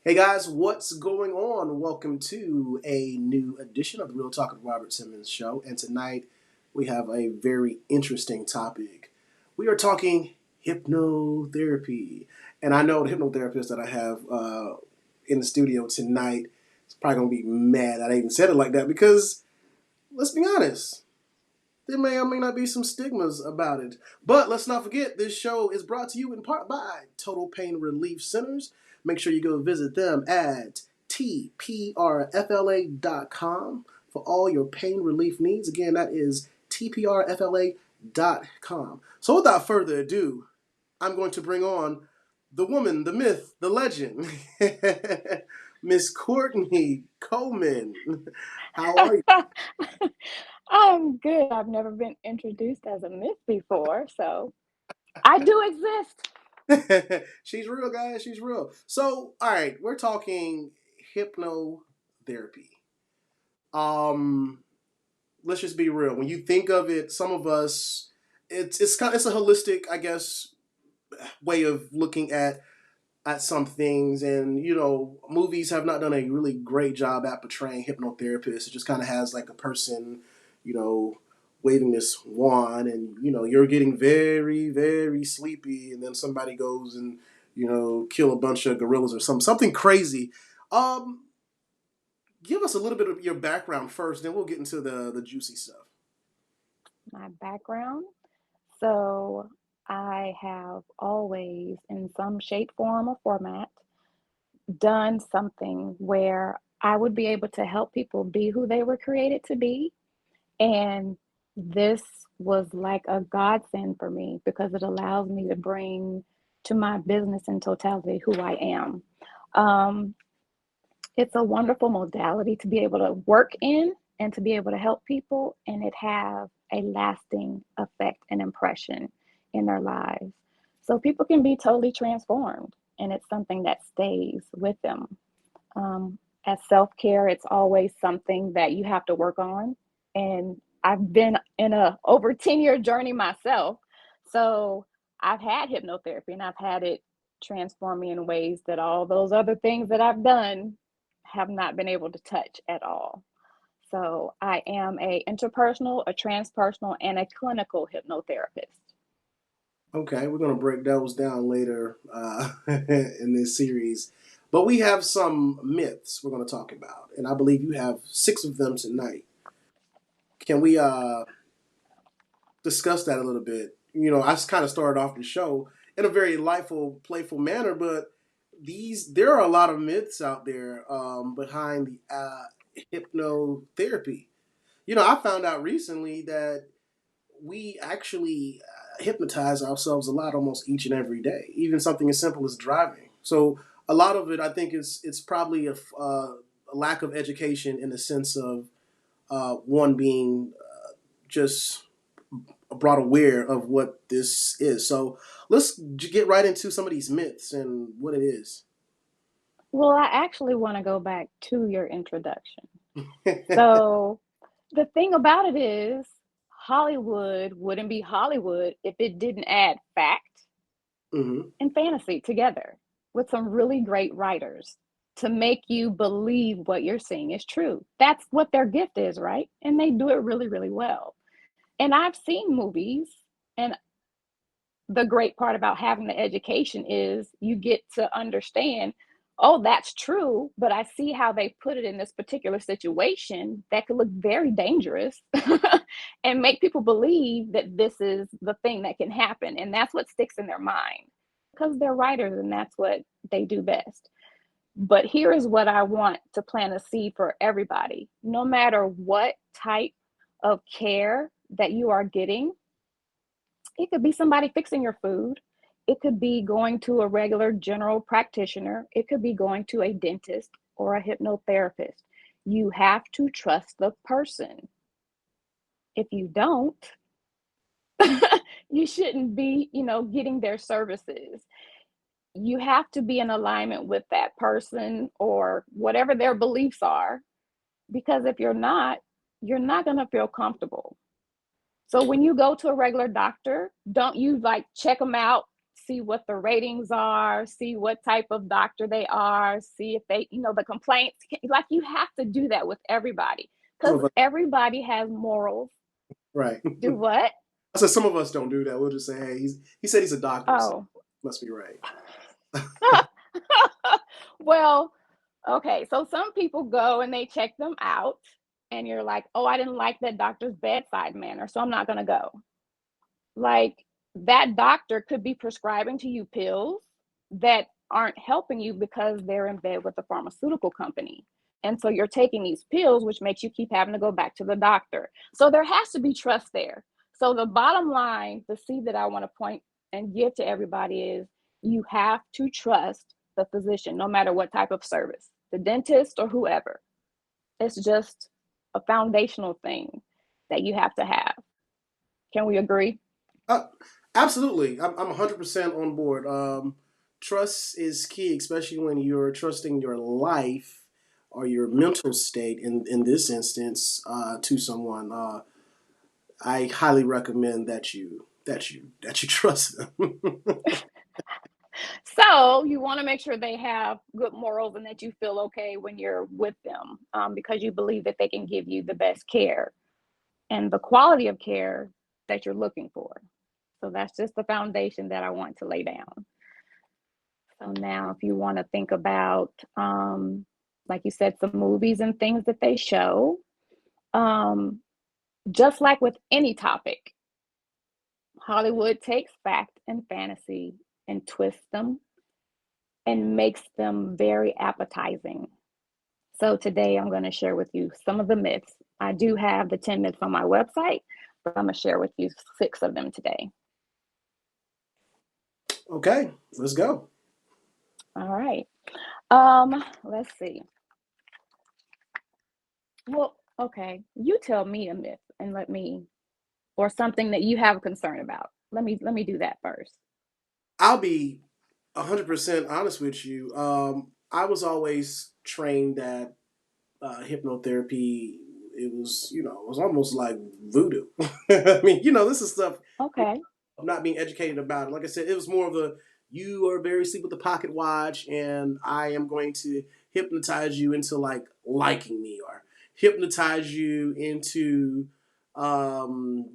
Hey guys, what's going on? Welcome to a new edition of the Real Talk with Robert Simmons show. And tonight we have a very interesting topic. We are talking hypnotherapy. And I know the hypnotherapist that I have in the studio tonight is probably going to be mad that I even said it like that because let's be honest, there may or may not be some stigmas about it. But let's not forget, this show is brought to you in part by Total Pain Relief Centers. Make sure you go visit them at tprfla.com for all your pain relief needs. Again, that is tprfla.com. So without further ado, I'm going to bring on the woman, the myth, the legend, Miss Kourtney Coleman. How are you? I'm good. I've never been introduced as a myth before, so I do exist. She's real, guys. She's real. So, all right, we're talking hypnotherapy. Um, let's just be real. When you think of it, some of us, it's a holistic, I guess, way of looking at some things. And movies have not done a really great job at portraying hypnotherapists. It just kind of has like a person, you know, waving this wand, and you're getting very, very sleepy, and then somebody goes and kill a bunch of gorillas or something crazy. Um, Give us a little bit of your background first, then we'll get into the juicy stuff. My background. So I have always, in some shape, form, or format, done something where I would be able to help people be who they were created to be. And this was like a godsend for me because it allows me to bring to my business in totality who I am. Um, it's a wonderful modality to be able to work in and to be able to help people and it have a lasting effect and impression in their lives. So people can be totally transformed and it's something that stays with them. Um, as self-care, it's always something that you have to work on. And I've been in a over 10-year journey myself. So I've had hypnotherapy and I've had it transform me in ways that all those other things that I've done have not been able to touch at all. So I am a interpersonal, a transpersonal, and a clinical hypnotherapist. Okay, we're gonna break those down later in this series, but we have some myths we're gonna talk about, and I believe you have six of them tonight. Can we discuss that a little bit? I just kind of started off the show in a very lightful, playful manner, but there are a lot of myths out there behind the hypnotherapy. I found out recently that we actually hypnotize ourselves a lot almost each and every day, even something as simple as driving. So a lot of it, I think, is it's probably a lack of education in the sense of one being just brought aware of what this is. So let's get right into some of these myths and what it is. Well, I actually want to go back to your introduction. So the thing about it is, Hollywood wouldn't be Hollywood if it didn't add fact Hmm. and fantasy together with some really great writers to make you believe what you're seeing is true. That's what their gift is, right? And they do it really, really well. And I've seen movies, and the great part about having the education is you get to understand, oh, that's true, but I see how they put it in this particular situation that could look very dangerous and make people believe that this is the thing that can happen. And that's what sticks in their mind because they're writers and that's what they do best. But here is what I want to plant a seed for everybody. No matter what type of care that you are getting, it could be somebody fixing your food. It could be going to a regular general practitioner. It could be going to a dentist or a hypnotherapist. You have to trust the person. If you don't, you shouldn't be, getting their services. You have to be in alignment with that person or whatever their beliefs are, because if you're not going to feel comfortable. So when you go to a regular doctor, don't you like check them out, see what the ratings are, see what type of doctor they are, see if they, the complaints. Like, you have to do that with everybody Some because of us, everybody has morals. right. Do what? I said some of us don't do that. We'll just say, hey, he said he's a doctor, so Oh. must be right. Well, okay. So some people go and they check them out, and you're like, oh, I didn't like that doctor's bedside manner, so I'm not going to go. Like, that doctor could be prescribing to you pills that aren't helping you because they're in bed with the pharmaceutical company. And so you're taking these pills, which makes you keep having to go back to the doctor. So there has to be trust there. So the bottom line, the seed that I want to point and give to everybody is you have to trust the physician, no matter what type of service, the dentist or whoever. It's just a foundational thing that you have to have. Can we agree? Uh, Absolutely. I'm 100% on board. Trust is key, especially when you're trusting your life or your mental state in this instance to someone. I highly recommend that you trust them. So you want to make sure they have good morals and that you feel okay when you're with them, because you believe that they can give you the best care and the quality of care that you're looking for. So that's just the foundation that I want to lay down. So now, if you want to think about, like you said, some movies and things that they show, um, just like with any topic, Hollywood takes fact and fantasy and twists them and makes them very appetizing. So today I'm going to share with you some of the myths. I do have the 10 myths on my website, but I'm going to share with you 6 of them today. Okay, let's go. All right. Let's see. Well, okay. You tell me a myth and or something that you have a concern about. Let me do that first. I'll be 100% honest with you. I was always trained that hypnotherapy, it was almost like voodoo. I mean, this is stuff Okay. I'm not being educated about it. Like I said, it was more of a you are very asleep with the pocket watch, and I am going to hypnotize you into liking me, or hypnotize you into um,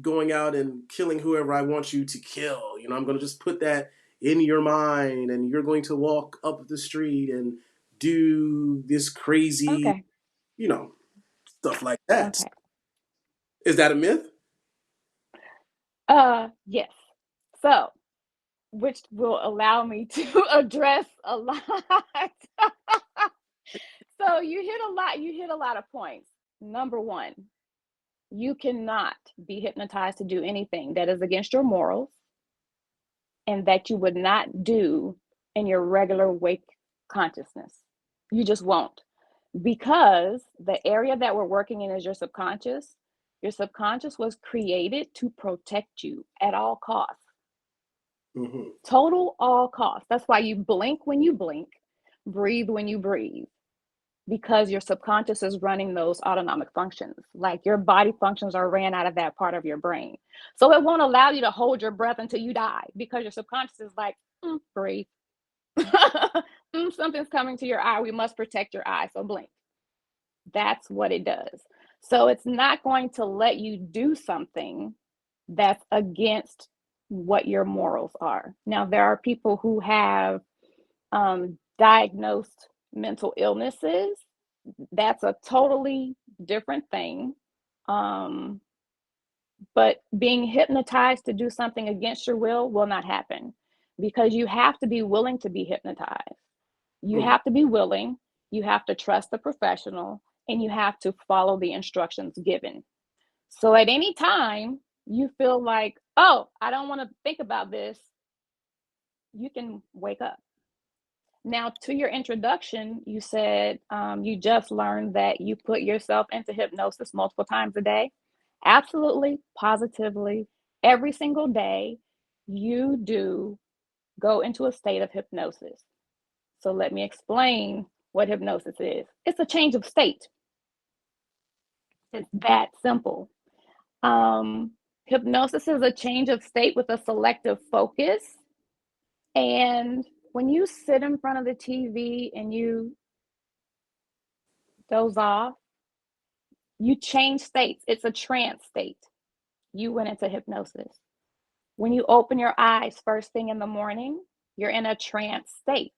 going out and killing whoever I want you to kill. I'm going to just put that in your mind, and you're going to walk up the street and do this crazy, Okay. you know, stuff like that. Okay. Is that a myth? Yes. So, which will allow me to address a lot. So you hit a lot of points. Number 1, you cannot be hypnotized to do anything that is against your morals and that you would not do in your regular wake consciousness. You just won't. Because the area that we're working in is your subconscious. Your subconscious was created to protect you at all costs. Mm-hmm. Total all costs. That's why you blink when you blink, breathe when you breathe, because your subconscious is running those autonomic functions. Like, your body functions are ran out of that part of your brain. So it won't allow you to hold your breath until you die because your subconscious is like, breathe. Something's coming to your eye. We must protect your eye. So blink. That's what it does. So it's not going to let you do something that's against what your morals are. Now, there are people who have diagnosed mental illnesses. That's a totally different thing. Um, but being hypnotized to do something against your will not happen, because you have to be willing to be hypnotized. You Mm-hmm. have to be willing, you have to trust the professional, and you have to follow the instructions given. So at any time you feel like, oh, I don't want to think about this, you can wake up. Now, to your introduction, you said you just learned that you put yourself into hypnosis multiple times a day. Absolutely, positively, every single day, you do go into a state of hypnosis. So let me explain what hypnosis is. It's a change of state. It's that simple. Um, Hypnosis is a change of state with a selective focus And when you sit in front of the TV and you doze off, you change states. It's a trance state. You went into hypnosis. When you open your eyes first thing in the morning, you're in a trance state.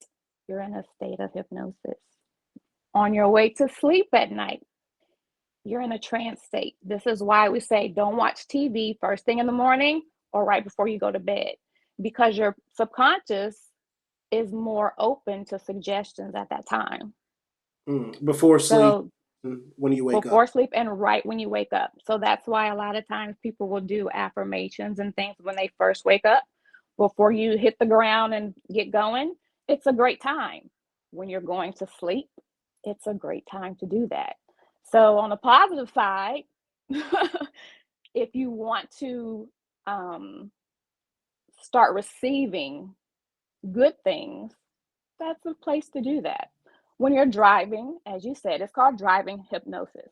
You're in a state of hypnosis. On your way to sleep at night, you're in a trance state. This is why we say don't watch TV first thing in the morning or right before you go to bed, because your subconscious is more open to suggestions at that time. Before sleep, So when you wake up. before sleep and right when you wake up. So that's why a lot of times people will do affirmations and things when they first wake up before you hit the ground and get going. It's a great time. When you're going to sleep, it's a great time to do that. So, on the positive side, if you want to um, start receiving good things, that's a place to do that. When you're driving, as you said, it's called driving hypnosis.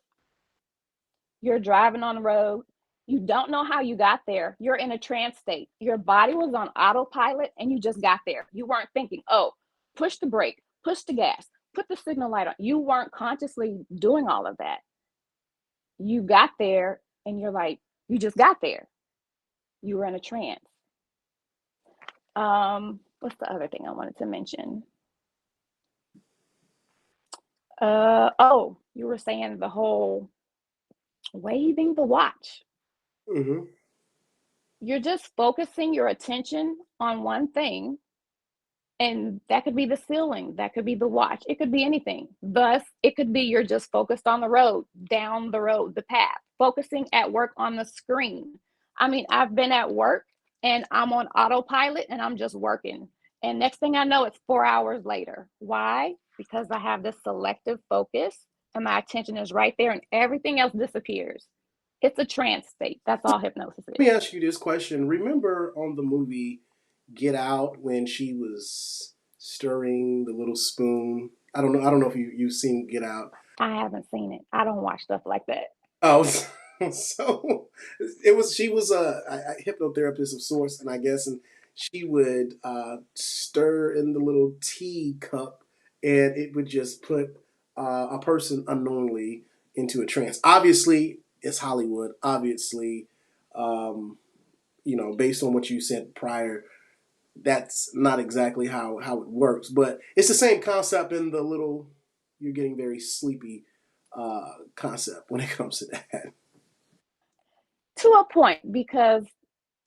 You're driving on the road. You don't know how you got there. You're in a trance state. Your body was on autopilot and you just got there. You weren't thinking, oh, push the brake, push the gas, put the signal light on. You weren't consciously doing all of that. You got there and you're like, you just got there. You were in a trance. What's the other thing I wanted to mention? Oh, you were saying the whole waving the watch. Mm-hmm. You're just focusing your attention on one thing, and that could be the ceiling, that could be the watch, it could be anything. Thus, it could be you're just focused on the road, down the road, the path, focusing at work on the screen. I mean, I've been at work and I'm on autopilot and I'm just working. And next thing I know, it's 4 hours later. Why? Because I have this selective focus and my attention is right there and everything else disappears. It's a trance state. That's all hypnosis Let is. me ask you this question. Remember on the movie Get Out when she was stirring the little spoon? I don't know. I don't know if you've seen Get Out. I haven't seen it. I don't watch stuff like that. Oh, so it was. She was a hypnotherapist of sorts, and I guess, and she would stir in the little tea cup, and it would just put a person unknowingly into a trance. Obviously, it's Hollywood. Obviously, um, based on what you said prior, that's not exactly how it works. But it's the same concept in the little. You're getting very sleepy concept when it comes to that. To a point, because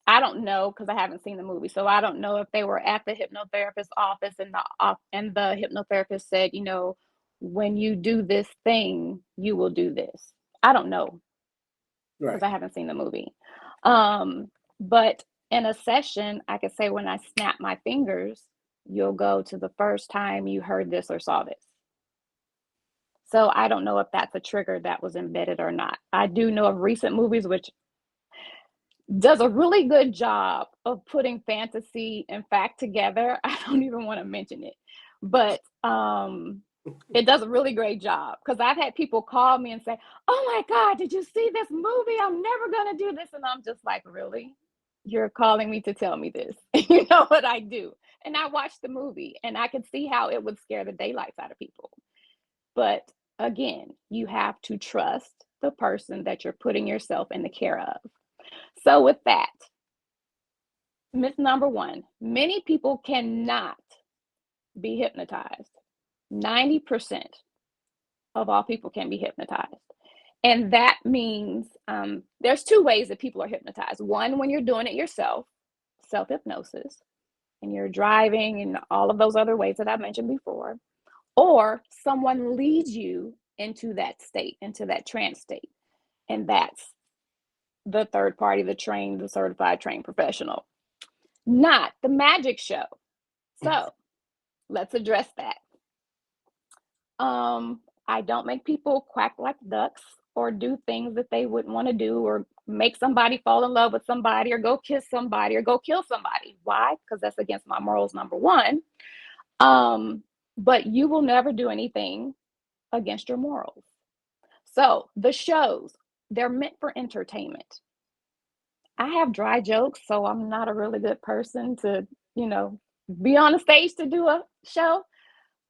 I don't know, because I haven't seen the movie, so I don't know if they were at the hypnotherapist's office and the hypnotherapist said, when you do this thing, you will do this. I don't know because Right. I haven't seen the movie. Um, but in a session, I could say when I snap my fingers, you'll go to the first time you heard this or saw this. So I don't know if that's a trigger that was embedded or not. I do know of recent movies which does a really good job of putting fantasy and fact together. I don't even want to mention it, but it does a really great job because I've had people call me and say, "Oh my God, did you see this movie? I'm never gonna do this," and I'm just like, "Really? You're calling me to tell me this?" You know what I do? And I watched the movie, and I could see how it would scare the daylights out of people. But again, you have to trust the person that you're putting yourself in the care of. So, with that, myth number one, many people cannot be hypnotized. 90% of all people can be hypnotized. And that means there's two ways that people are hypnotized. One, when you're doing it yourself, self hypnosis, and you're driving and all of those other ways that I mentioned before, or someone leads you into that state, into that trance state. And that's the third party, the certified trained professional, not the magic show. So let's address that. I don't make people quack like ducks or do things that they wouldn't want to do or make somebody fall in love with somebody or go kiss somebody or go kill somebody. Why? Because that's against my morals, number one. Um, but you will never do anything against your morals. So the shows, they're meant for entertainment. I have dry jokes, so I'm not a really good person to, you know, be on the stage to do a show,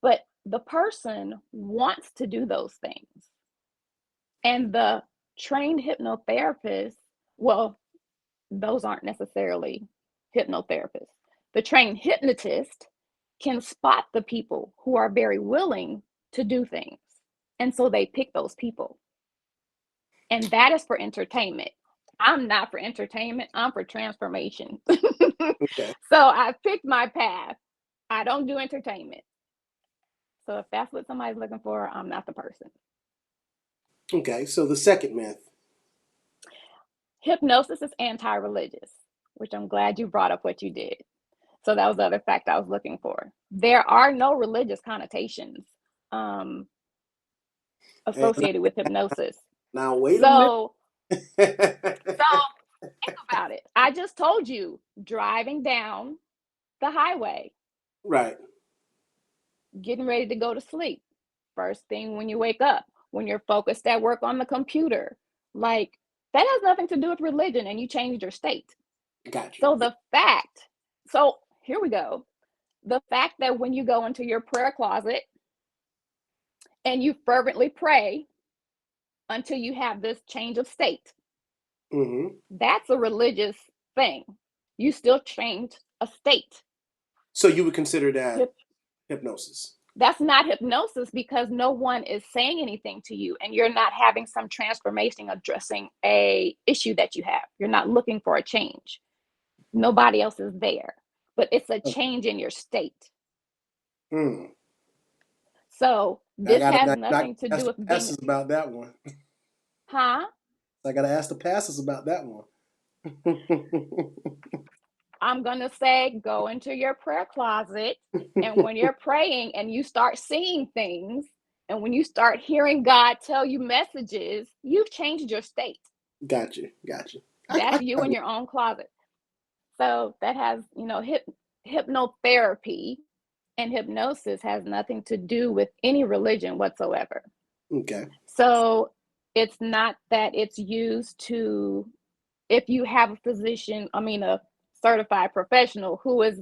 but the person wants to do those things. And the trained hypnotherapist, well, those aren't necessarily hypnotherapists. The trained hypnotist can spot the people who are very willing to do things. And so they pick those people. And that is for entertainment. I'm not for entertainment, I'm for transformation. Okay. So I picked my path. I don't do entertainment. So if that's what somebody's looking for, I'm not the person. Okay. So the second myth. Hypnosis is anti-religious, which I'm glad you brought up what you did. So that was the other fact I was looking for. There are no religious connotations um, And associated with hypnosis. now wait a minute. So, so think about it. I just told you, driving down the highway, Right. getting ready to go to sleep, first thing when you wake up, when you're focused at work on the computer, like that has nothing to do with religion, and you changed your state. Got you. So the fact, so here we go. The fact that when you go into your prayer closet and you fervently pray until you have this change of state, Mm-hmm. that's a religious thing. You still change a state. So you would consider that hypnosis? That's not hypnosis because no one is saying anything to you and you're not having some transformation addressing a issue that you have. You're not looking for a change. Nobody else is there, but it's a change in your state. Hmm. So I this gotta, has I gotta nothing to ask do the with being, pastors about that one. huh? I gotta ask the pastors about that one. I'm going to say go into your prayer closet. And when you're praying and you start seeing things, and when you start hearing God tell you messages, you've changed your state. Got you. Got you. That's you in your own closet. So that has, hypnotherapy and hypnosis has nothing to do with any religion whatsoever. Okay. So it's not that it's used to, if you have a physician, a certified professional who is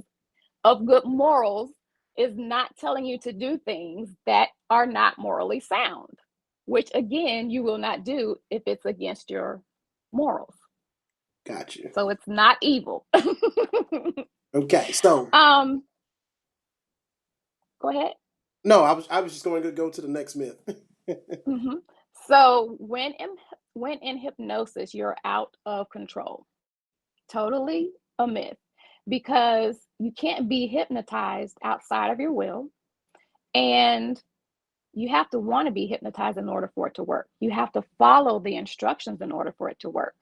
of good morals, is not telling you to do things that are not morally sound, which again, you will not do if it's against your morals. Got you. So it's not evil. Okay. So um, Go ahead. no, I was just going to go to the next myth. Mm-hmm. So when in hypnosis, you're out of control. Totally a myth because you can't be hypnotized outside of your will, and you have to want to be hypnotized in order for it to work. You have to follow the instructions in order for it to work.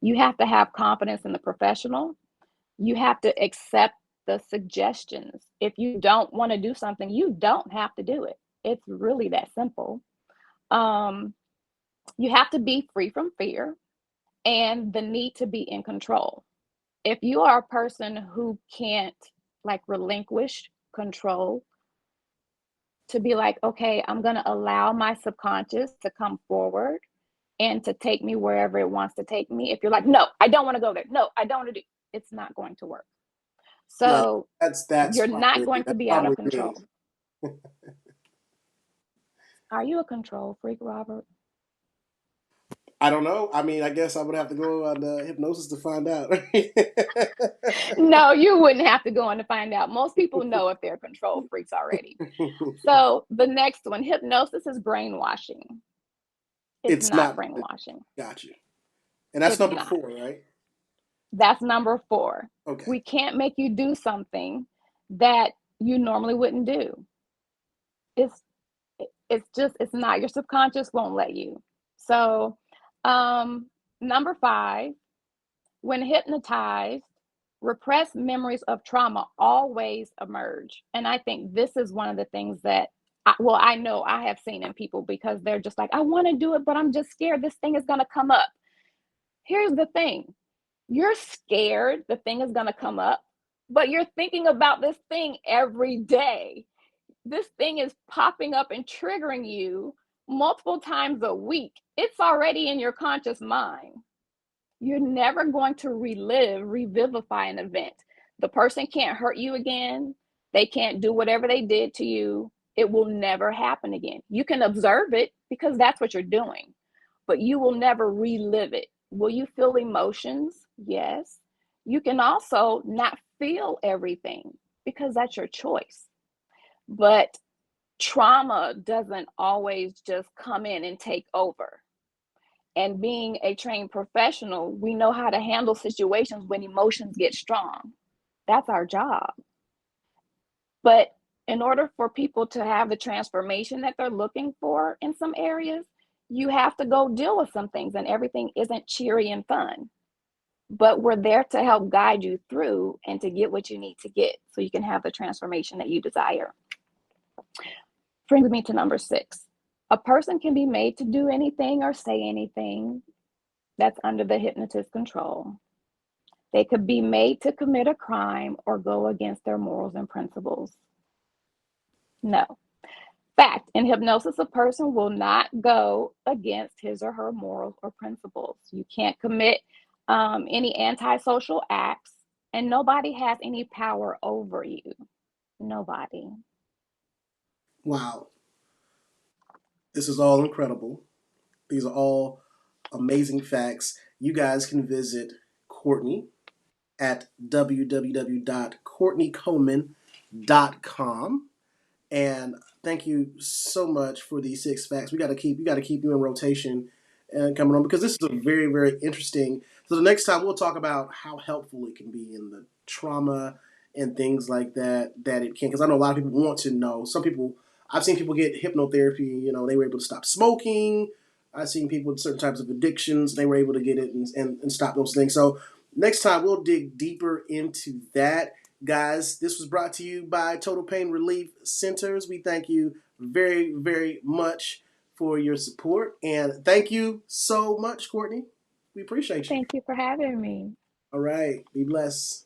You have to have confidence in the professional. You have to accept the suggestions. If you don't want to do something, you don't have to do it. It's really that simple. Um, you have to be free from fear and the need to be in control. If you are a person who can't like relinquish control, to be like, okay, I'm going to allow my subconscious to come forward and to take me wherever it wants to take me. If you're like, no, I don't want to go there. No, I don't want to do, it's not going to work. No, So that's you're not probably going to that's be out of probably me. control. Are you a control freak, Robert? I don't know. I mean, I guess I would have to go on hypnosis to find out. No, you wouldn't have to go on to find out. Most people know if they're control freaks already. So the next one, hypnosis is brainwashing. It's It's not not. brainwashing. Got you. And that's It's number not. 4, right? That's number 4. Okay. We can't make you do something that you normally wouldn't do. It's it's not, your subconscious won't let you. So number 5, when hypnotized, repressed memories of trauma always emerge. And I think this is one of the things that I know I have seen in people because they're just like, I want to do it, but I'm just scared this thing is going to come up. Here's the thing. You're scared the thing is going to come up, but you're thinking about this thing every day. This thing is popping up and triggering you multiple times a week. It's already in your conscious mind. You're never going to revivify an event. The person can't hurt you again. They can't do whatever they did to you. It will never happen again. You can observe it because that's what you're doing, but you will never relive it. Will you feel emotions? Yes. You can also not feel everything because that's your choice. But trauma doesn't always just come in and take over. And being a trained professional, we know how to handle situations when emotions get strong. That's our job. But in order for people to have the transformation that they're looking for in some areas, you have to go deal with some things, and everything isn't cheery and fun. But we're there to help guide you through and to get what you need to get so you can have the transformation that you desire. Brings me to number 6. A person can be made to do anything or say anything that's under the hypnotist's control. They could be made to commit a crime or go against their morals and principles. No. Fact, in hypnosis, a person will not go against his or her morals or principles. You can't commit any antisocial acts, and nobody has any power over you. Nobody. Wow. This is all incredible. These are all amazing facts. You guys can visit Kourtney at www.kourtneycoleman.com. And thank you so much for these 6 facts. We got to keep you in rotation and coming on because this is a very, very interesting. So the next time we'll talk about how helpful it can be in the trauma and things like that it can. Because I know a lot of people want to know. Some people, I've seen people get hypnotherapy. You know, they were able to stop smoking. I've seen people with certain types of addictions. They were able to get it and stop those things. So next time we'll dig deeper into that. Guys, this was brought to you by Total Pain Relief Centers. We thank you very, very much for your support. And thank you so much, Kourtney. We appreciate you. Thank you for having me. All right. Be blessed.